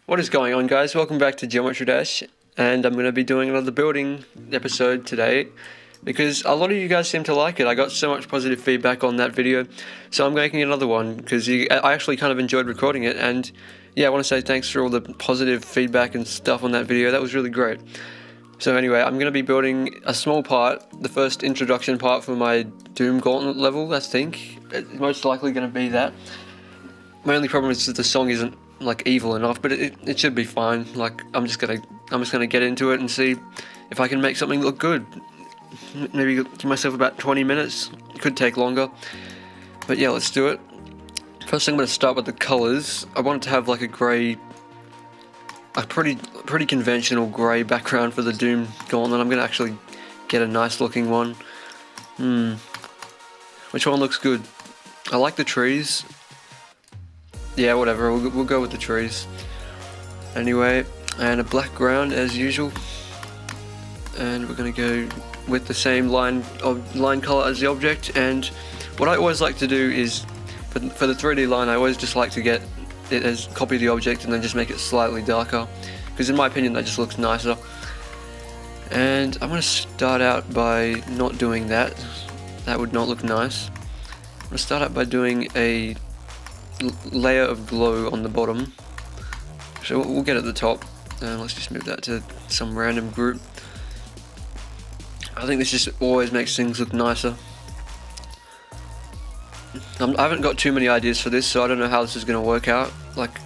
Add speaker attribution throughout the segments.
Speaker 1: What is going on, guys? Welcome back to Geometry Dash, and I'm going to be doing another building episode today because a lot of you guys seem to like it. I got so much positive feedback on that video, so I'm making another one because I actually kind of enjoyed recording it. And yeah, I want to say thanks for all the positive feedback and stuff on that video. That was really great. So anyway, I'm going to be building a small part, the first introduction part for my Doom Gauntlet level. I think it's most likely going to be that. My only problem is that the song isn't like evil enough, but it should be fine. Like I'm just gonna get into it and see if I can make something look good. Maybe give myself about 20 minutes. It could take longer, but yeah, let's do it. First thing, I'm gonna start with the colors. I want it to have like a pretty conventional grey background for the Doom Gauntlet. I'm gonna actually get a nice looking one. Which one looks good? I like the trees. Yeah, whatever, we'll go with the trees. Anyway, and a black ground as usual. And we're going to go with the same line color as the object. And what I always like to do is, for the 3D line, I always just like to get it as copy the object and then just make it slightly darker. Because in my opinion, that just looks nicer. And I'm going to start out by not doing that. That would not look nice. I'm going to start out by doing a layer of glow on the bottom, so we'll get at the top, and let's just move that to some random group. I think this just always makes things look nicer. I haven't got too many ideas for this, so I don't know how this is going to work out. Like,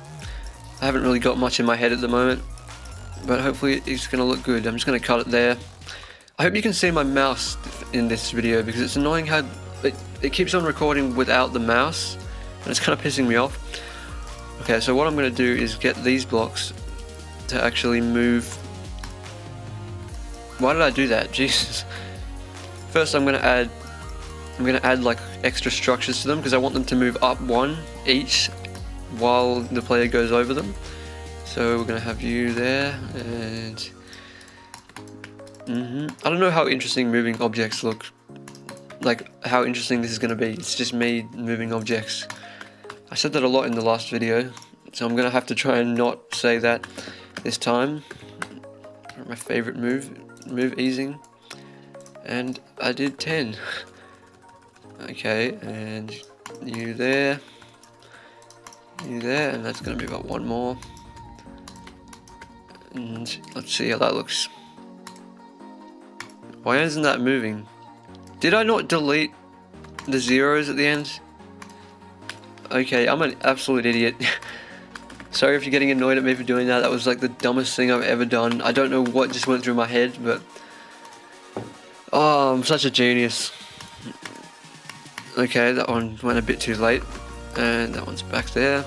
Speaker 1: I haven't really got much in my head at the moment, but hopefully it's going to look good. I'm just going to cut it there. I hope you can see my mouse in this video, because it's annoying how it keeps on recording without the mouse. And it's kind of pissing me off. Okay, so what I'm going to do is get these blocks to actually move. Why did I do that? Jesus. First, I'm going to add like extra structures to them because I want them to move up one each while the player goes over them. So we're going to have you there, and I don't know how interesting moving objects look. Like how interesting this is going to be. It's just me moving objects. I said that a lot in the last video, so I'm going to have to try and not say that this time. My favorite move easing, and I did 10. Okay, and you there, and that's going to be about one more. And let's see how that looks. Why isn't that moving? Did I not delete the zeros at the end? Okay, I'm an absolute idiot. Sorry if you're getting annoyed at me for doing that. That was like the dumbest thing I've ever done. I don't know what just went through my head, but oh, I'm such a genius. Okay, that one went a bit too late, and that one's back there.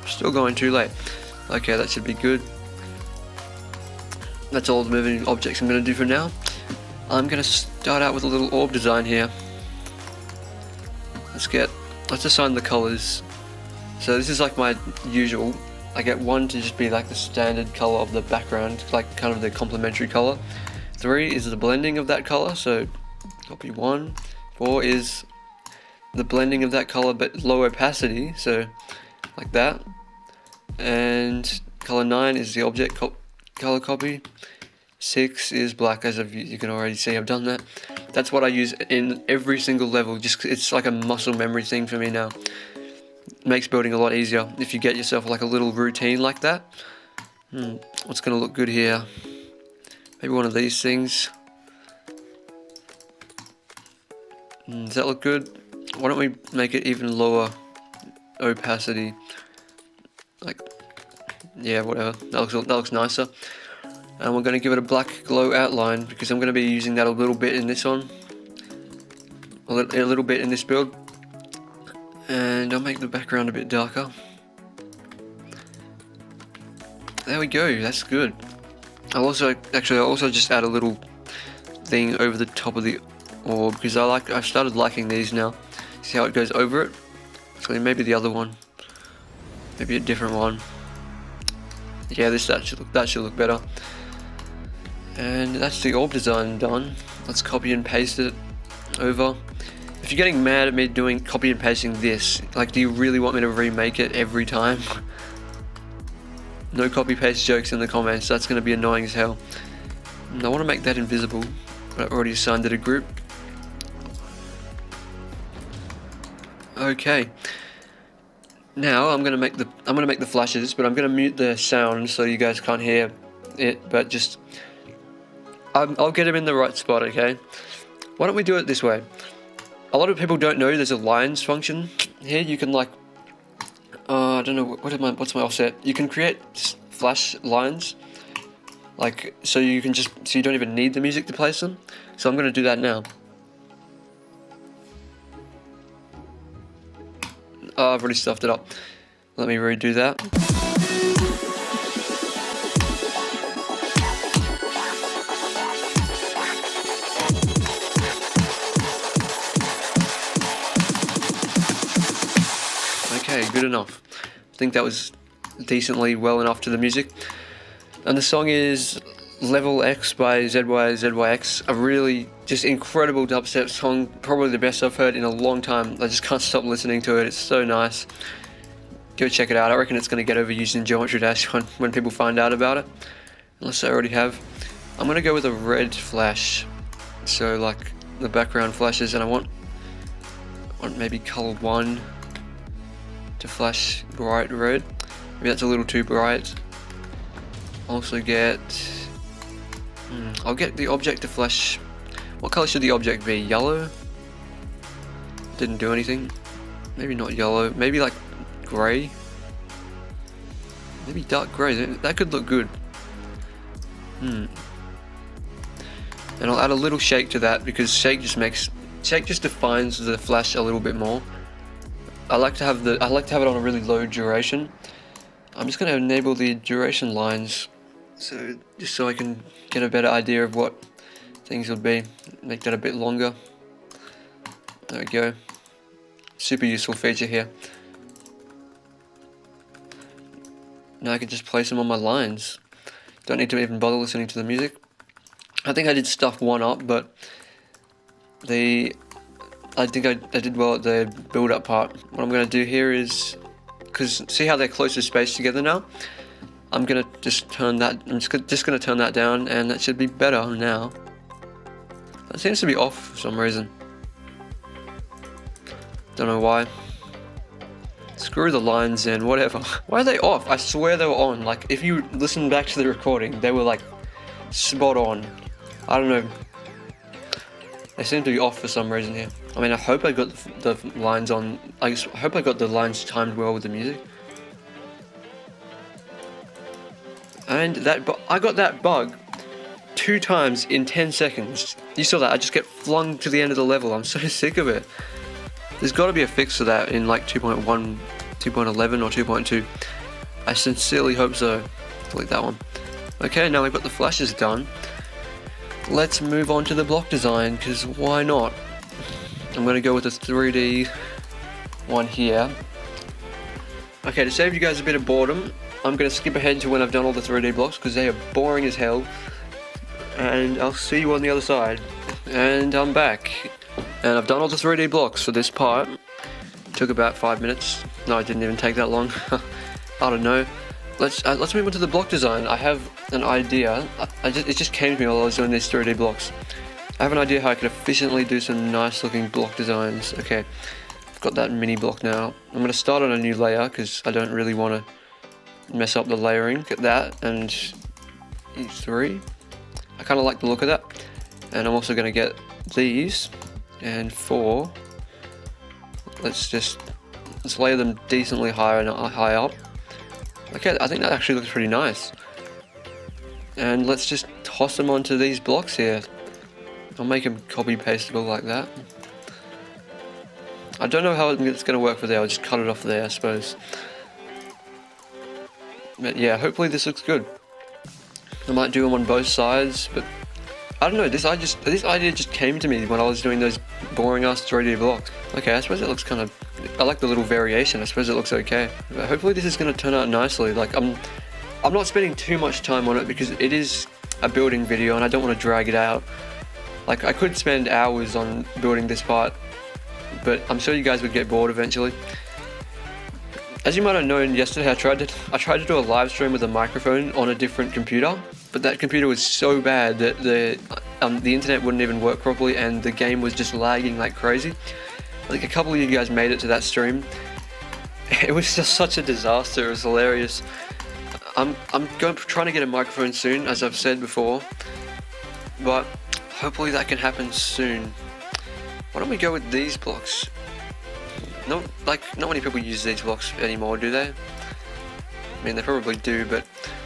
Speaker 1: Still going too late. Okay, that should be good. That's all the moving objects I'm going to do for now. I'm going to start out with a little orb design here. Let's assign the colors. So this is like my usual. I get 1 to just be like the standard color of the background, like kind of the complementary color. 3 is the blending of that color, so copy 1. 4 is the blending of that color but low opacity, so like that. And color 9 is the object color copy. 6 is black, as you can already see I've done that. That's what I use in every single level. Just it's like a muscle memory thing for me now. It makes building a lot easier if you get yourself like a little routine like that. What's gonna look good here? Maybe one of these things. Does that look good? Why don't we make it even lower opacity? Like, yeah, whatever. That looks nicer. And we're going to give it a black glow outline because I'm going to be using that a little bit in this one. A little bit in this build. And I'll make the background a bit darker. There we go, that's good. I'll also just add a little thing over the top of the orb because I've started liking these now. See how it goes over it? So maybe the other one. Maybe a different one. Yeah, that should look better. And that's the orb design done. Let's copy and paste it over. If you're getting mad at me doing copy and pasting this, like, do you really want me to remake it every time? No copy paste jokes in the comments, that's going to be annoying as hell. And I want to make that invisible, but I already assigned it a group. Okay. Now I'm gonna make the flashes, but I'm gonna mute the sound so you guys can't hear it. But just I'll get them in the right spot. Okay. Why don't we do it this way? A lot of people don't know there's a lines function here. You can like I don't know what's my offset. You can create flash lines, like so you don't even need the music to place them. So I'm gonna do that now. Oh, I've already stuffed it up. Let me redo that. Okay, good enough. I think that was decently well enough to the music. And the song is Level X by ZYZYX, a really just incredible dubstep song, probably the best I've heard in a long time. I just can't stop listening to it, it's so nice. Go check it out. I reckon it's going to get overused in Geometry Dash when people find out about it, unless they already have. I'm going to go with a red flash, so like the background flashes, and I want maybe color 1 to flash bright red. Maybe that's a little too bright. Also get I'll get the object to flash. What color should the object be? Yellow? Didn't do anything. Maybe not yellow. Maybe like grey. Maybe dark grey. That could look good. And I'll add a little shake to that because shake just defines the flash a little bit more. I like to have it on a really low duration. I'm just going to enable the duration lines. So just so I can get a better idea of what things would be, make that a bit longer. There we go. Super useful feature here. Now I can just place them on my lines. Don't need to even bother listening to the music. I think I did stuff one up, but I think I did well at the build-up part. What I'm going to do here is, because see how they're closely spaced together now? I'm just going to turn that down, and that should be better now. That seems to be off for some reason. Don't know why. Screw the lines in, whatever. Why are they off? I swear they were on. Like, if you listen back to the recording, they were like spot on. I don't know. They seem to be off for some reason here. I mean, I hope I got the lines on. I hope I got the lines timed well with the music. And I got that bug 2 times in 10 seconds. You saw that, I just get flung to the end of the level. I'm so sick of it. There's got to be a fix for that in like 2.1, 2.11 or 2.2. I sincerely hope so. Delete that one. Okay, now we've got the flashes done. Let's move on to the block design, because why not? I'm going to go with a 3D one here. Okay, to save you guys a bit of boredom, I'm going to skip ahead to when I've done all the 3D blocks, because they are boring as hell. And I'll see you on the other side. And I'm back. And I've done all the 3D blocks for this part. It took about 5 minutes. No, it didn't even take that long. I don't know. Let's move on to the block design. I have an idea. It just came to me while I was doing these 3D blocks. I have an idea how I could efficiently do some nice looking block designs. Okay, I've got that mini block now. I'm going to start on a new layer because I don't really want to mess up the layering. Get that and E3. I kind of like the look of that. And I'm also going to get these and 4. Let's layer them decently high up. Okay, I think that actually looks pretty nice. And let's just toss them onto these blocks here. I'll make them copy pastable like that. I don't know how it's going to work for there. I'll just cut it off there, I suppose. But yeah, hopefully this looks good. I might do them on both sides, but I don't know. This idea just came to me when I was doing those boring ass 3D blocks. Okay, I suppose it looks kind of. I like the little variation. I suppose it looks okay. But hopefully this is going to turn out nicely. Like I'm not spending too much time on it because it is a building video and I don't want to drag it out. Like I could spend hours on building this part, but I'm sure you guys would get bored eventually. As you might have known, yesterday I tried to do a live stream with a microphone on a different computer, but that computer was so bad that the internet wouldn't even work properly, and the game was just lagging like crazy. I think a couple of you guys made it to that stream. It was just such a disaster. It was hilarious. I'm trying to get a microphone soon, as I've said before, but hopefully that can happen soon. Why don't we go with these blocks? Not many people use these blocks anymore, do they? I mean, they probably do, but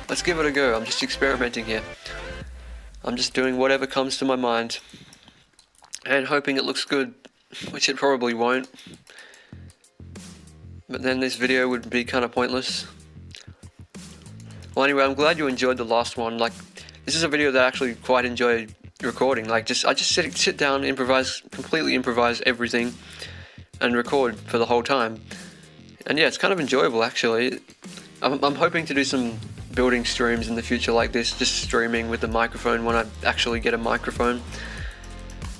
Speaker 1: let's give it a go. I'm just experimenting here. I'm just doing whatever comes to my mind and hoping it looks good, which it probably won't. But then this video would be kind of pointless. Well, anyway, I'm glad you enjoyed the last one. Like, this is a video that I actually quite enjoy recording. Like, I just sit down, completely improvise everything, and record for the whole time. And yeah, it's kind of enjoyable actually. I'm hoping to do some building streams in the future like this, just streaming with the microphone when I actually get a microphone.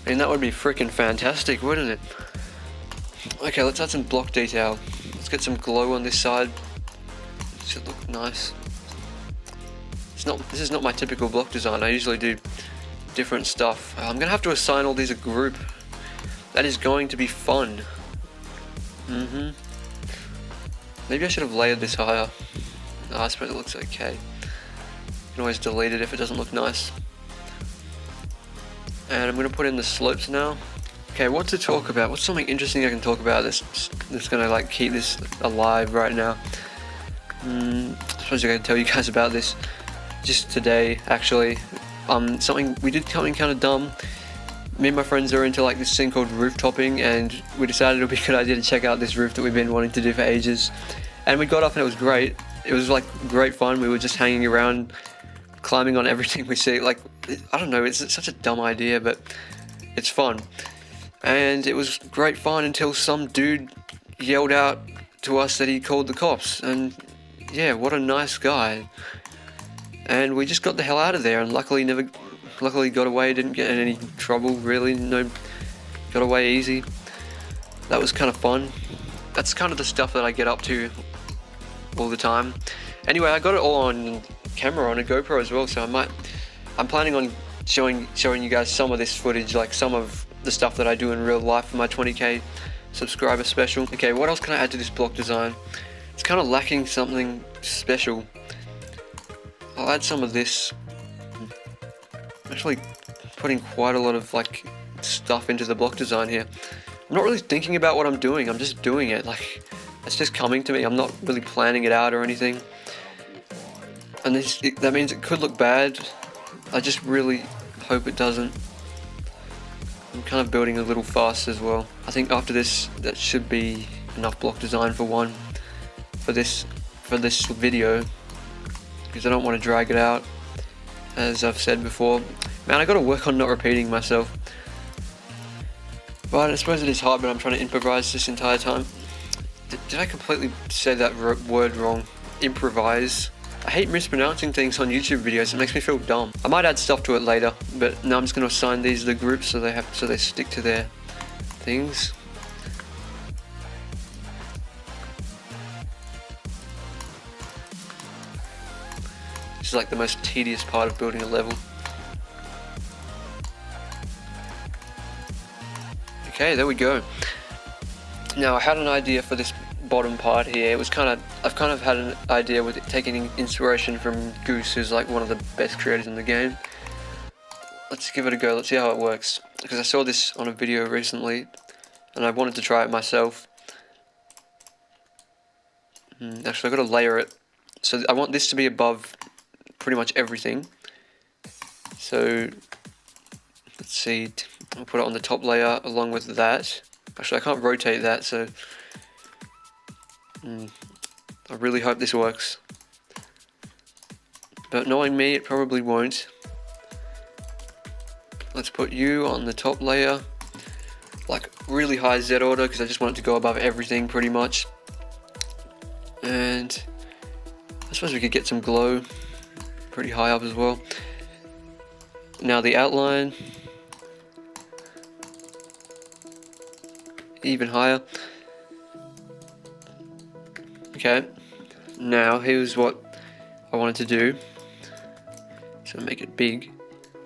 Speaker 1: I mean, that would be freaking fantastic, wouldn't it? Okay, let's add some block detail. Let's get some glow on this side. It should look nice. This is not my typical block design. I usually do different stuff. I'm gonna have to assign all these a group. That is going to be fun. Maybe I should have layered this higher. I suppose it looks okay. You can always delete it if it doesn't look nice. And I'm going to put in the slopes now. Okay, what to talk about? What's something interesting I can talk about that's going to like keep this alive right now? I suppose I can tell you guys about this just today, actually. We did something kind of dumb. Me and my friends are into like this thing called roof-topping, and we decided it would be a good idea to check out this roof that we've been wanting to do for ages. And we got up and it was great. It was like great fun. We were just hanging around, climbing on everything we see. Like, I don't know, it's such a dumb idea, but it's fun. And it was great fun until some dude yelled out to us that he called the cops. And yeah, what a nice guy. And we just got the hell out of there, and luckily got away, didn't get in any trouble really, got away easy. That was kind of fun. That's kind of the stuff that I get up to all the time. Anyway, I got it all on camera on a GoPro as well, so I'm planning on showing you guys some of this footage, like some of the stuff that I do in real life for my 20k subscriber special. Okay, what else can I add to this block design? It's kind of lacking something special. I'll add some of this. I'm actually putting quite a lot of like stuff into the block design here. I'm not really thinking about what I'm doing, I'm just doing it. Like, it's just coming to me. I'm not really planning it out or anything. And that means it could look bad. I just really hope it doesn't. I'm kind of building a little fast as well. I think after this, that should be enough block design for this video, because I don't want to drag it out, as I've said before. Man, I gotta work on not repeating myself. But I suppose it is hard when I'm trying to improvise this entire time. Did I completely say that word wrong? Improvise. I hate mispronouncing things on YouTube videos. It makes me feel dumb. I might add stuff to it later, but now I'm just gonna assign these to the groups so they stick to their things. This is like the most tedious part of building a level. Okay, there we go. Now I had an idea for this bottom part here. I've kind of had an idea with it, taking inspiration from Goose, who's like one of the best creators in the game. Let's give it a go. Let's see how it works. Because I saw this on a video recently, and I wanted to try it myself. Actually, I've got to layer it. So I want this to be above pretty much everything. So let's see. I'll put it on the top layer along with that. Actually, I can't rotate that, so I really hope this works. But knowing me, it probably won't. Let's put you on the top layer, like really high Z order, because I just want it to go above everything pretty much. And I suppose we could get some glow pretty high up as well. Now the outline even higher. Okay, now here's what I wanted to do. So make it big.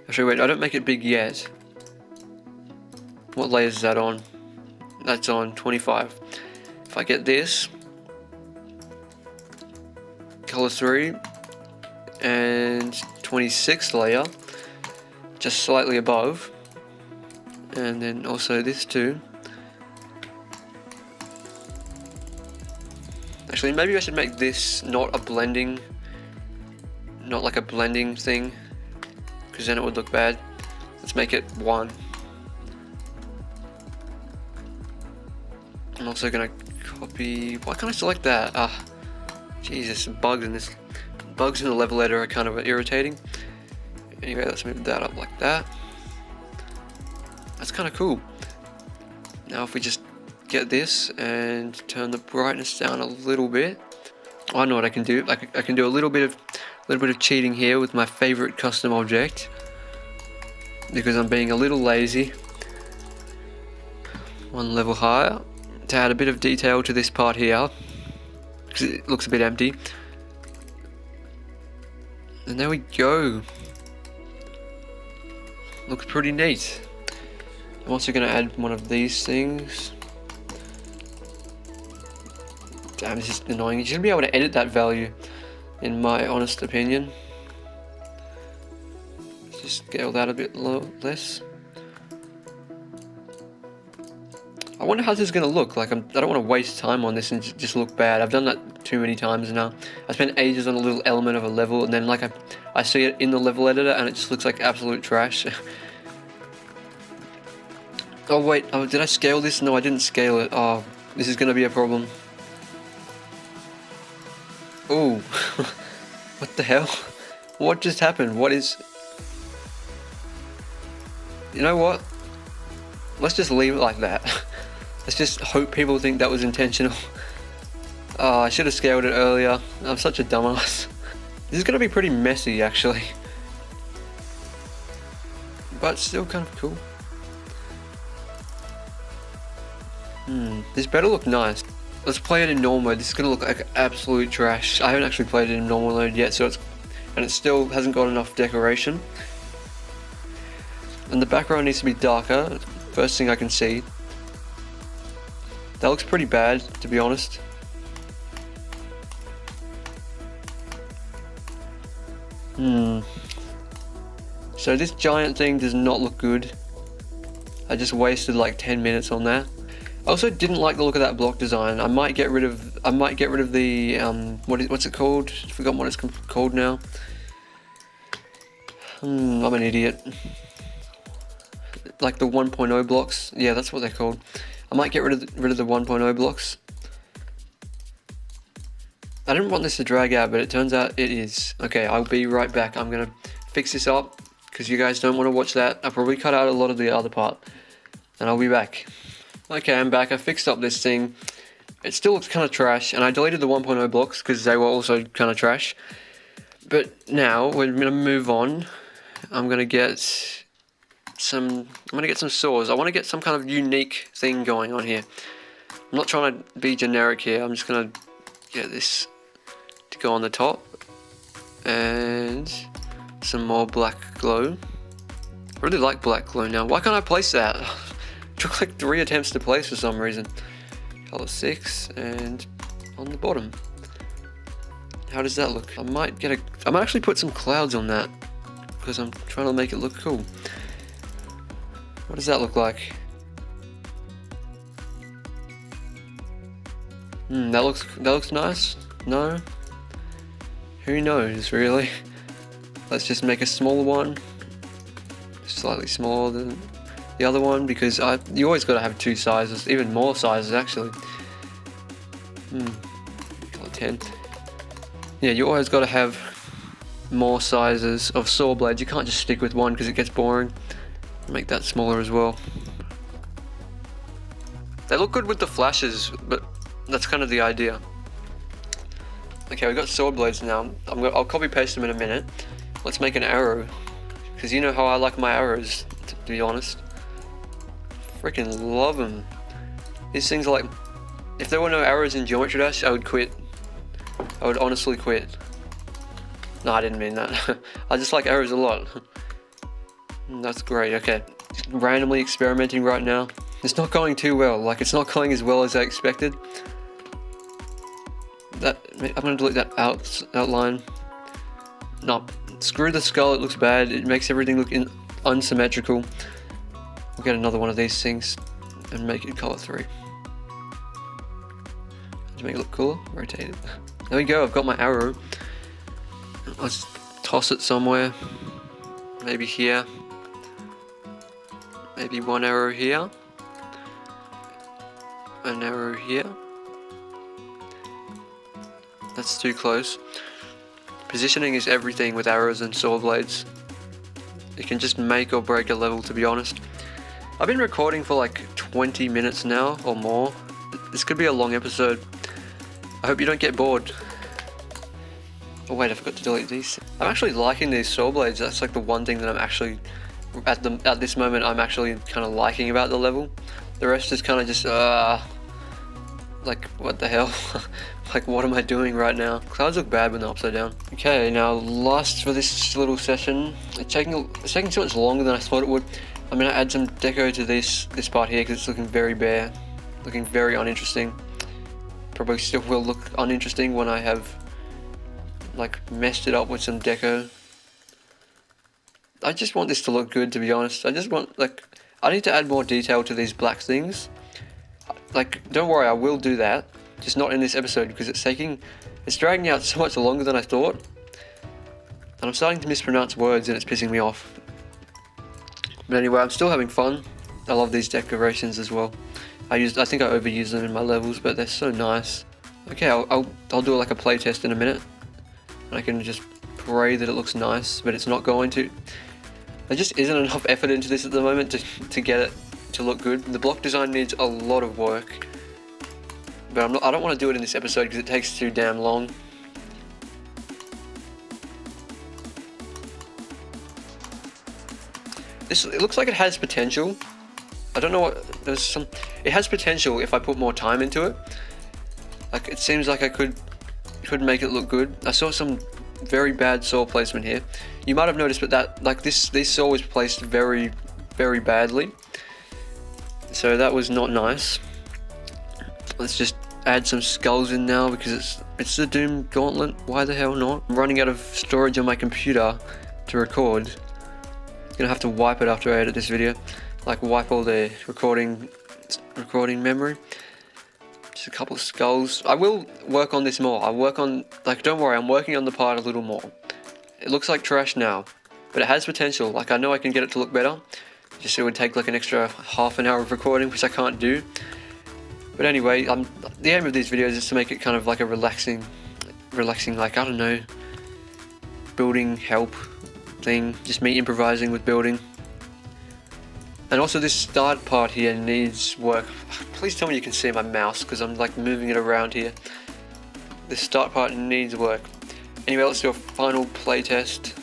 Speaker 1: Actually wait, I don't make it big yet. What layer is that on? That's on 25. If I get this, color 3, and 26th layer, just slightly above, and then also this too. Actually, maybe I should make this not a blending, not like a blending thing, because then it would look bad. Let's make it 1. I'm also gonna copy. Why can't I select that? Ah, Jesus, bugs in the level editor are kind of irritating. Anyway, let's move that up like that. That's kind of cool. Now if we just get this and turn the brightness down a little bit. I know what I can do. I can do a little bit of cheating here with my favorite custom object, because I'm being a little lazy. 1 level higher to add a bit of detail to this part here, because it looks a bit empty. And there we go. Looks pretty neat. I'm also going to add one of these things. Damn, this is annoying. You shouldn't be able to edit that value, in my honest opinion. Let's just scale that a bit less. I wonder how this is going to look. Like, I don't want to waste time on this and just look bad. I've done that too many times now. I spent ages on a little element of a level, and then like I see it in the level editor and it just looks like absolute trash. Oh wait, oh, did I scale this? No, I didn't scale it. Oh, this is going to be a problem. Oh, what the hell? What just happened? What is... You know what? Let's just leave it like that. Let's just hope people think that was intentional. Oh, I should have scaled it earlier. I'm such a dumbass. This is going to be pretty messy, actually. But still kind of cool. This better look nice. Let's play it in normal mode. This is going to look like absolute trash. I haven't actually played it in normal mode yet, so it still hasn't got enough decoration. And the background needs to be darker. First thing I can see. That looks pretty bad, to be honest. So this giant thing does not look good. I just wasted like 10 minutes on that. I also didn't like the look of that block design. I might get rid of the what's it called? I've forgotten what it's called now. I'm an idiot. Like the 1.0 blocks. Yeah, that's what they're called. I might get rid of the 1.0 blocks. I didn't want this to drag out, but it turns out it is. Okay, I'll be right back. I'm gonna fix this up because you guys don't want to watch that. I'll probably cut out a lot of the other part, and I'll be back. Okay, I'm back. I fixed up this thing. It still looks kind of trash, and I deleted the 1.0 blocks because they were also kind of trash. But now we're gonna move on. I'm gonna get some saws. I want to get some kind of unique thing going on here. I'm not trying to be generic here. I'm just gonna get this to go on the top, and some more black glow. I really like black glow now. Why can't I place that? It took like 3 attempts to place for some reason. Color 6, and on the bottom. How does that look? I might actually put some clouds on that because I'm trying to make it look cool. What does that look like? That looks nice. No? Who knows, really? Let's just make a smaller one. Slightly smaller than the other one, because you always got to have 2 sizes, even more sizes actually. Color 10. Yeah, you always got to have more sizes of saw blades. You can't just stick with one because it gets boring. Make that smaller as well. They look good with the flashes, but that's kind of the idea. Okay, we've got sword blades now. I'll copy paste them in a minute. Let's make an arrow, because you know how I like my arrows, to be honest. Freaking love them. These things are like, if there were no arrows in Geometry Dash, I would quit. I would honestly quit. No, I didn't mean that. I just like arrows a lot. That's great, okay. Just randomly experimenting right now. It's not going too well, like it's not going as well as I expected. I'm gonna delete that outline. No, screw the skull, it looks bad. It makes everything look unsymmetrical. We'll get another one of these things and make it color 3. To make it look cooler, rotate it. There we go, I've got my arrow. Let's toss it somewhere. Maybe here. Maybe one arrow here. An arrow here. That's too close. Positioning is everything with arrows and saw blades. It can just make or break a level, to be honest. I've been recording for like 20 minutes now or more. This could be a long episode. I hope you don't get bored. Oh wait, I forgot to delete these. I'm actually liking these saw blades. That's like the one thing that I'm actually, at this moment, I'm actually kind of liking about the level. The rest is kind of just, like, what the hell? Like, what am I doing right now? Clouds look bad when they're upside down. Okay, now last for this little session. It's taking too much longer than I thought it would. I'm gonna add some deco to this part here because it's looking very bare, looking very uninteresting. Probably still will look uninteresting when I have like messed it up with some deco. I just want this to look good, to be honest. I just want, like, I need to add more detail to these black things. Like, don't worry, I will do that. Just not in this episode because it's dragging out so much longer than I thought. And I'm starting to mispronounce words and it's pissing me off. But anyway, I'm still having fun. I love these decorations as well. I think I overuse them in my levels, but they're so nice. Okay, I'll do like a playtest in a minute. And I can just pray that it looks nice, but it's not going to. There just isn't enough effort into this at the moment to get it to look good. The block design needs a lot of work. But I don't want to do it in this episode because it takes too damn long. It looks like it has potential. I don't know what, it has potential if I put more time into it. Like, it seems like I could make it look good. I saw some very bad saw placement here. You might have noticed, but that, like, this saw was placed very, very badly. So that was not nice. Let's just add some skulls in now because it's the Doom Gauntlet. Why the hell not? I'm running out of storage on my computer to record. I'm gonna have to wipe it after I edit this video. Like, wipe all the recording memory. Just a couple of skulls. I will work on this more. I'll work on, like, don't worry, I'm working on the part a little more. It looks like trash now, but it has potential. Like, I know I can get it to look better. Just it would take like an extra half an hour of recording, which I can't do. But anyway, the aim of these videos is to make it kind of like a relaxing, like, I don't know, building help thing. Just me improvising with building. And also this start part here needs work. Please tell me you can see my mouse because I'm like moving it around here. This start part needs work. Anyway, let's do a final playtest.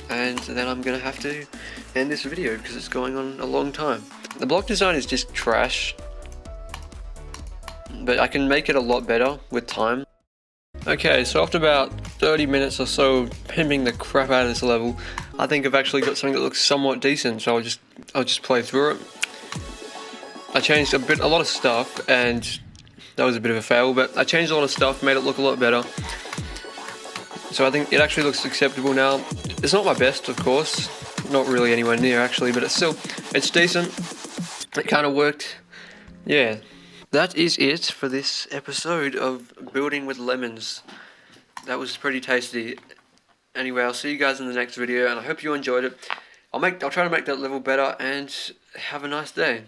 Speaker 1: And then I'm gonna have to end this video because it's going on a long time. The block design is just trash. But I can make it a lot better with time. Okay, so after about 30 minutes or so pimping the crap out of this level, I think I've actually got something that looks somewhat decent, so I'll just play through it. I changed a lot of stuff, and that was a bit of a fail, but I changed a lot of stuff, made it look a lot better. So I think it actually looks acceptable now. It's not my best, of course, not really anywhere near actually, but it's decent. It kind of worked. Yeah. That is it for this episode of Building with Lemons. That was pretty tasty. Anyway, I'll see you guys in the next video, and I hope you enjoyed it. I'll try to make that level better, and have a nice day.